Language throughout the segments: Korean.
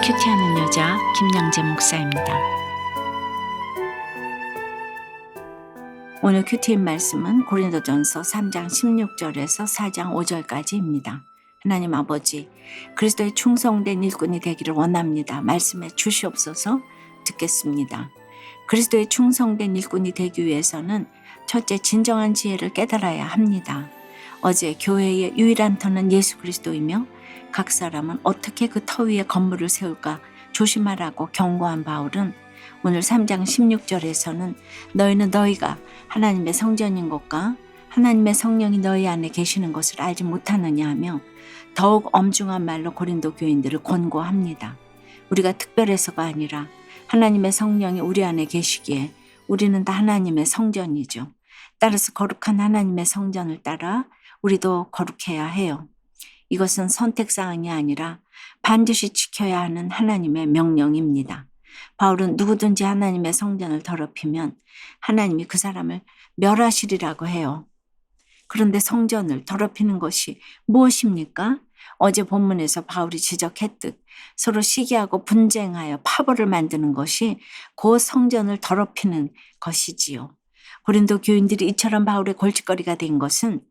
큐티하는 여자 김양재 목사입니다. 오늘 큐티인 말씀은 고린도전서 3장 16절에서 4장 5절까지입니다. 하나님 아버지, 그리스도의 충성된 일꾼이 되기를 원합니다. 말씀해 주시옵소서. 듣겠습니다. 그리스도의 충성된 일꾼이 되기 위해서는 첫째, 진정한 지혜를 깨달아야 합니다. 어제 교회의 유일한 터는 예수 그리스도이며 각 사람은 어떻게 그 터 위에 건물을 세울까 조심하라고 경고한 바울은 오늘 3장 16절에서는 너희는 너희가 하나님의 성전인 것과 하나님의 성령이 너희 안에 계시는 것을 알지 못하느냐 하며 더욱 엄중한 말로 고린도 교인들을 권고합니다. 우리가 특별해서가 아니라 하나님의 성령이 우리 안에 계시기에 우리는 다 하나님의 성전이죠. 따라서 거룩한 하나님의 성전을 따라 우리도 거룩해야 해요. 이것은 선택사항이 아니라 반드시 지켜야 하는 하나님의 명령입니다. 바울은 누구든지 하나님의 성전을 더럽히면 하나님이 그 사람을 멸하시리라고 해요. 그런데 성전을 더럽히는 것이 무엇입니까? 어제 본문에서 바울이 지적했듯 서로 시기하고 분쟁하여 파벌을 만드는 것이 그 성전을 더럽히는 것이지요. 고린도 교인들이 이처럼 바울의 골칫거리가 된 것은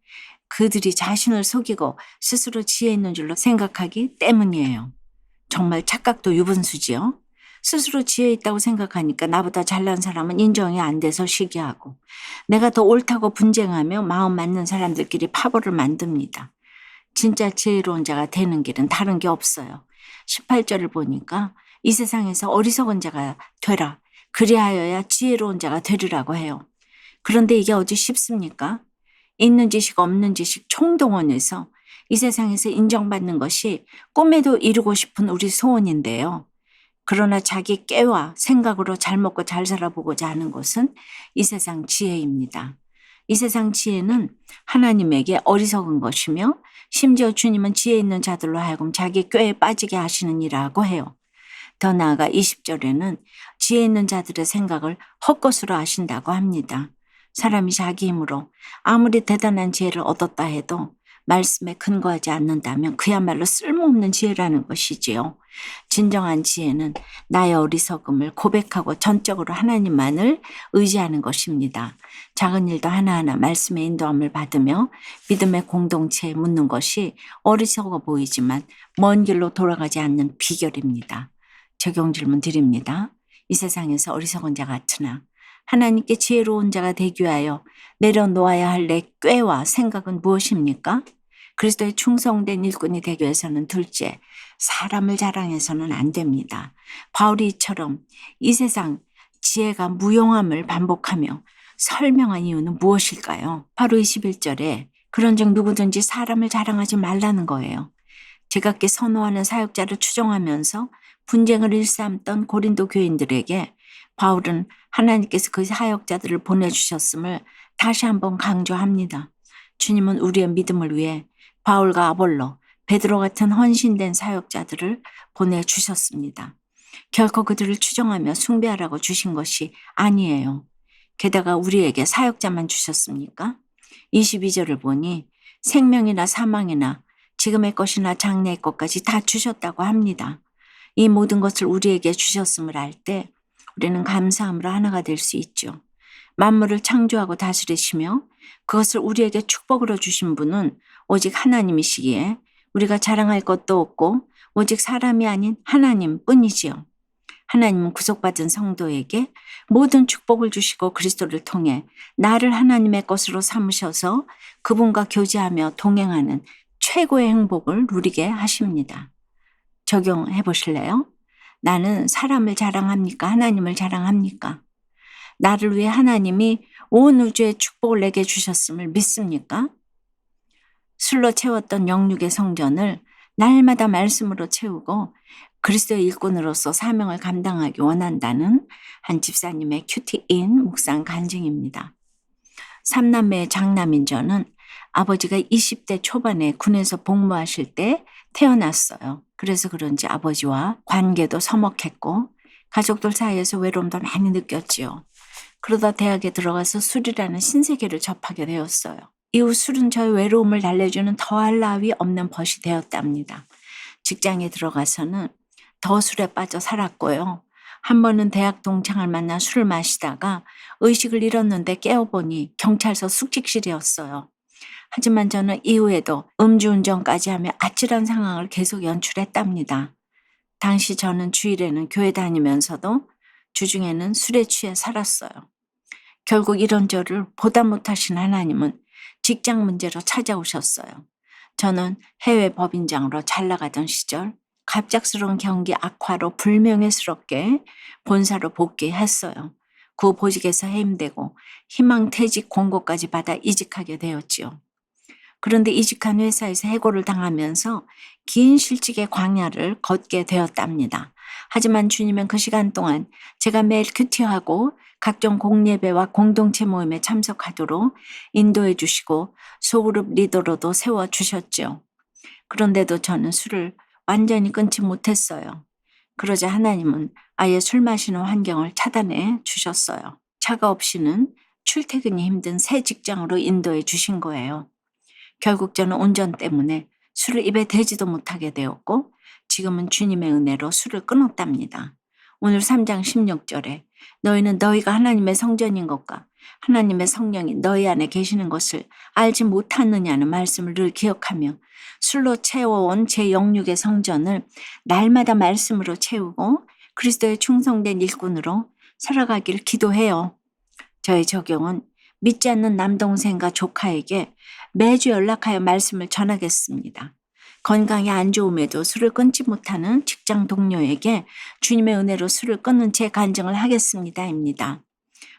그들이 자신을 속이고 스스로 지혜 있는 줄로 생각하기 때문이에요. 정말 착각도 유분수지요. 스스로 지혜 있다고 생각하니까 나보다 잘난 사람은 인정이 안 돼서 시기하고 내가 더 옳다고 분쟁하며 마음 맞는 사람들끼리 파벌을 만듭니다. 진짜 지혜로운 자가 되는 길은 다른 게 없어요. 18절을 보니까 이 세상에서 어리석은 자가 되라. 그리하여야 지혜로운 자가 되리라고 해요. 그런데 이게 어찌 쉽습니까? 있는 지식 없는 지식 총동원해서 이 세상에서 인정받는 것이 꿈에도 이루고 싶은 우리 소원인데요. 그러나 자기 깨와 생각으로 잘 먹고 잘 살아보고자 하는 것은 이 세상 지혜입니다. 이 세상 지혜는 하나님에게 어리석은 것이며 심지어 주님은 지혜 있는 자들로 하여금 자기 꾀에 빠지게 하시는 이라고 해요. 더 나아가 20절에는 지혜 있는 자들의 생각을 헛것으로 하신다고 합니다. 사람이 자기 힘으로 아무리 대단한 지혜를 얻었다 해도 말씀에 근거하지 않는다면 그야말로 쓸모없는 지혜라는 것이지요. 진정한 지혜는 나의 어리석음을 고백하고 전적으로 하나님만을 의지하는 것입니다. 작은 일도 하나하나 말씀의 인도함을 받으며 믿음의 공동체에 묻는 것이 어리석어 보이지만 먼 길로 돌아가지 않는 비결입니다. 적용 질문 드립니다. 이 세상에서 어리석은 자 같으나 하나님께 지혜로운 자가 되기 위하여 내려놓아야 할 내 꾀와 생각은 무엇입니까? 그리스도의 충성된 일꾼이 되기 위해서는 둘째, 사람을 자랑해서는 안 됩니다. 바울이 이처럼 이 세상 지혜가 무용함을 반복하며 설명한 이유는 무엇일까요? 바로 21절에 그런즉 누구든지 사람을 자랑하지 말라는 거예요. 제각기 선호하는 사역자를 추종하면서 분쟁을 일삼던 고린도 교인들에게 바울은 하나님께서 그 사역자들을 보내주셨음을 다시 한번 강조합니다. 주님은 우리의 믿음을 위해 바울과 아볼로, 베드로 같은 헌신된 사역자들을 보내주셨습니다. 결코 그들을 추종하며 숭배하라고 주신 것이 아니에요. 게다가 우리에게 사역자만 주셨습니까? 22절을 보니 생명이나 사망이나 지금의 것이나 장래의 것까지 다 주셨다고 합니다. 이 모든 것을 우리에게 주셨음을 알 때 우리는 감사함으로 하나가 될 수 있죠. 만물을 창조하고 다스리시며 그것을 우리에게 축복으로 주신 분은 오직 하나님이시기에 우리가 자랑할 것도 없고 오직 사람이 아닌 하나님 뿐이지요. 하나님은 구속받은 성도에게 모든 축복을 주시고 그리스도를 통해 나를 하나님의 것으로 삼으셔서 그분과 교제하며 동행하는 최고의 행복을 누리게 하십니다. 적용해 보실래요? 나는 사람을 자랑합니까? 하나님을 자랑합니까? 나를 위해 하나님이 온 우주의 축복을 내게 주셨음을 믿습니까? 술로 채웠던 영육의 성전을 날마다 말씀으로 채우고 그리스도의 일꾼으로서 사명을 감당하기 원한다는 한 집사님의 큐티인 묵상 간증입니다. 삼남매의 장남인 저는 아버지가 20대 초반에 군에서 복무하실 때 태어났어요. 그래서 그런지 아버지와 관계도 서먹했고 가족들 사이에서 외로움도 많이 느꼈지요. 그러다 대학에 들어가서 술이라는 신세계를 접하게 되었어요. 이후 술은 저의 외로움을 달래주는 더할 나위 없는 벗이 되었답니다. 직장에 들어가서는 더 술에 빠져 살았고요. 한 번은 대학 동창을 만나 술을 마시다가 의식을 잃었는데 깨어보니 경찰서 숙직실이었어요. 하지만 저는 이후에도 음주운전까지 하며 아찔한 상황을 계속 연출했답니다. 당시 저는 주일에는 교회 다니면서도 주중에는 술에 취해 살았어요. 결국 이런 저를 보다 못하신 하나님은 직장 문제로 찾아오셨어요. 저는 해외 법인장으로 잘 나가던 시절 갑작스러운 경기 악화로 불명예스럽게 본사로 복귀했어요. 그 보직에서 해임되고 희망퇴직 공고까지 받아 이직하게 되었지요. 그런데 이직한 회사에서 해고를 당하면서 긴 실직의 광야를 걷게 되었답니다. 하지만 주님은 그 시간 동안 제가 매일 큐티하고 각종 공예배와 공동체 모임에 참석하도록 인도해 주시고 소그룹 리더로도 세워주셨죠. 그런데도 저는 술을 완전히 끊지 못했어요. 그러자 하나님은 아예 술 마시는 환경을 차단해 주셨어요. 차가 없이는 출퇴근이 힘든 새 직장으로 인도해 주신 거예요. 결국 저는 운전 때문에 술을 입에 대지도 못하게 되었고 지금은 주님의 은혜로 술을 끊었답니다. 오늘 3장 16절에 너희는 너희가 하나님의 성전인 것과 하나님의 성령이 너희 안에 계시는 것을 알지 못하느냐는 말씀을 늘 기억하며 술로 채워온 제 영육의 성전을 날마다 말씀으로 채우고 그리스도의 충성된 일꾼으로 살아가길 기도해요. 저의 적용은 믿지 않는 남동생과 조카에게 매주 연락하여 말씀을 전하겠습니다. 건강이 안 좋음에도 술을 끊지 못하는 직장 동료에게 주님의 은혜로 술을 끊는 제 간증을 하겠습니다입니다.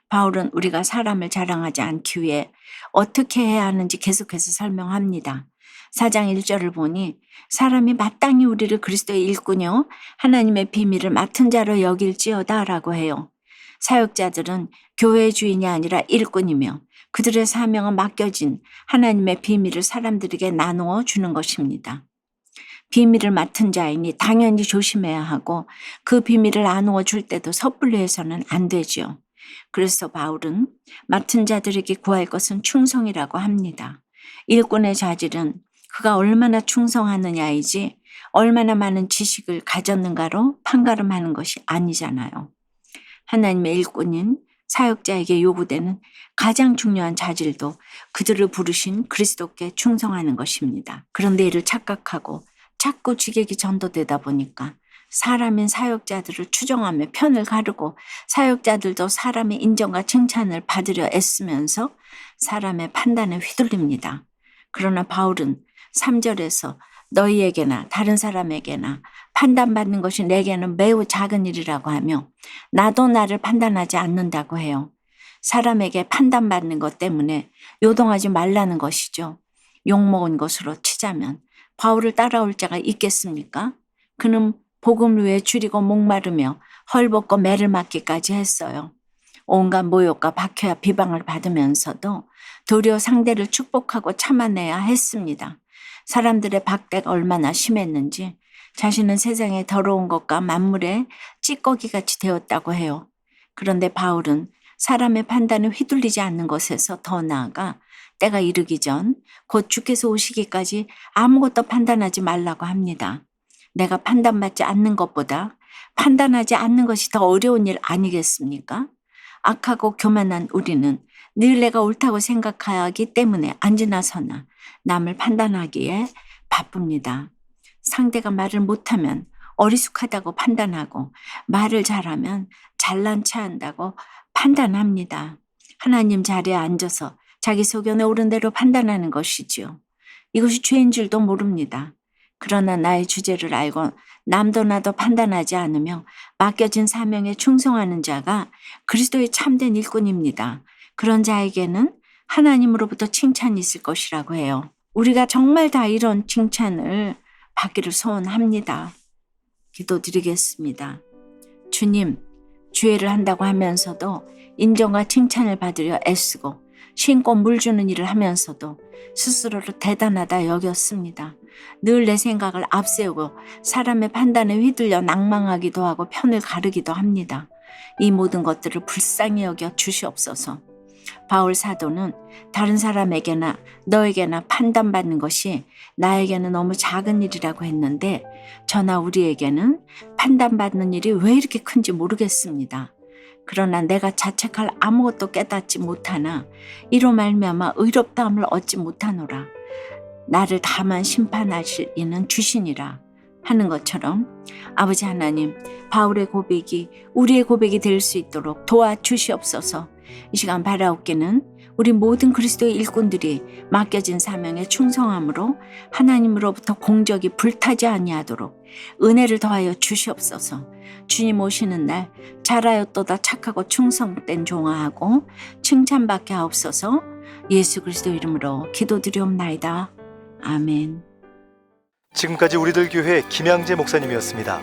바울은 우리가 사람을 자랑하지 않기 위해 어떻게 해야 하는지 계속해서 설명합니다. 4장 1절을 보니 사람이 마땅히 우리를 그리스도의 일꾼이요 하나님의 비밀을 맡은 자로 여길지어다 라고 해요. 사역자들은 교회의 주인이 아니라 일꾼이며 그들의 사명은 맡겨진 하나님의 비밀을 사람들에게 나누어 주는 것입니다. 비밀을 맡은 자이니 당연히 조심해야 하고 그 비밀을 나누어 줄 때도 섣불리 해서는 안 되지요. 그래서 바울은 맡은 자들에게 구할 것은 충성이라고 합니다. 일꾼의 자질은 그가 얼마나 충성하느냐이지 얼마나 많은 지식을 가졌는가로 판가름하는 것이 아니잖아요. 하나님의 일꾼인 사역자에게 요구되는 가장 중요한 자질도 그들을 부르신 그리스도께 충성하는 것입니다. 그런데 이를 착각하고 자꾸 지객이 전도되다 보니까 사람인 사역자들을 추종하며 편을 가르고 사역자들도 사람의 인정과 칭찬을 받으려 애쓰면서 사람의 판단에 휘둘립니다. 그러나 바울은 3절에서 너희에게나 다른 사람에게나 판단받는 것이 내게는 매우 작은 일이라고 하며 나도 나를 판단하지 않는다고 해요. 사람에게 판단받는 것 때문에 요동하지 말라는 것이죠. 욕먹은 것으로 치자면 바울을 따라올 자가 있겠습니까? 그는 복음을 위해 줄이고 목마르며 헐벗고 매를 맞기까지 했어요. 온갖 모욕과 박해와 비방을 받으면서도 도리어 상대를 축복하고 참아내야 했습니다. 사람들의 박대가 얼마나 심했는지 자신은 세상의 더러운 것과 만물의 찌꺼기같이 되었다고 해요. 그런데 바울은 사람의 판단에 휘둘리지 않는 것에서 더 나아가 때가 이르기 전 곧 주께서 오시기까지 아무것도 판단하지 말라고 합니다. 내가 판단받지 않는 것보다 판단하지 않는 것이 더 어려운 일 아니겠습니까? 악하고 교만한 우리는 늘 내가 옳다고 생각하기 때문에 앉으나서나 남을 판단하기에 바쁩니다. 상대가 말을 못하면 어리숙하다고 판단하고 말을 잘하면 잘난 체한다고 판단합니다. 하나님 자리에 앉아서 자기 소견에 옳은 대로 판단하는 것이지요. 이것이 죄인 줄도 모릅니다. 그러나 나의 주제를 알고 남도 나도 판단하지 않으며 맡겨진 사명에 충성하는 자가 그리스도의 참된 일꾼입니다. 그런 자에게는 하나님으로부터 칭찬이 있을 것이라고 해요. 우리가 정말 다 이런 칭찬을 받기를 소원합니다. 기도드리겠습니다. 주님, 주애를 한다고 하면서도 인정과 칭찬을 받으려 애쓰고 신고 물 주는 일을 하면서도 스스로를 대단하다 여겼습니다. 늘 내 생각을 앞세우고 사람의 판단에 휘둘려 낭망하기도 하고 편을 가르기도 합니다. 이 모든 것들을 불쌍히 여겨 주시옵소서. 바울 사도는 다른 사람에게나 너에게나 판단받는 것이 나에게는 너무 작은 일이라고 했는데 저나 우리에게는 판단받는 일이 왜 이렇게 큰지 모르겠습니다. 그러나 내가 자책할 아무것도 깨닫지 못하나 이로 말미암아 의롭다함을 얻지 못하노라. 나를 다만 심판하실 이는 주시니라 하는 것처럼 아버지 하나님, 바울의 고백이 우리의 고백이 될 수 있도록 도와주시옵소서. 이 시간 바라옵기는 우리 모든 그리스도의 일꾼들이 맡겨진 사명에 충성함으로 하나님으로부터 공적이 불타지 아니하도록 은혜를 더하여 주시옵소서. 주님 오시는 날 잘하였도다 착하고 충성된 종아하고 칭찬받게 하옵소서. 예수 그리스도 이름으로 기도드리옵나이다. 아멘. 지금까지 우리들 교회 김양재 목사님이었습니다.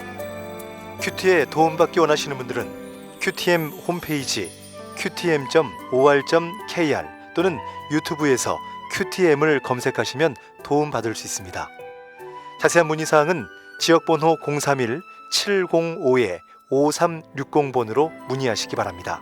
큐티에 도움받기 원하시는 분들은 QTM 홈페이지 qtm.or.kr 또는 유튜브에서 QTM을 검색하시면 도움받을 수 있습니다. 자세한 문의사항은 지역번호 031-705-5360번으로 문의하시기 바랍니다.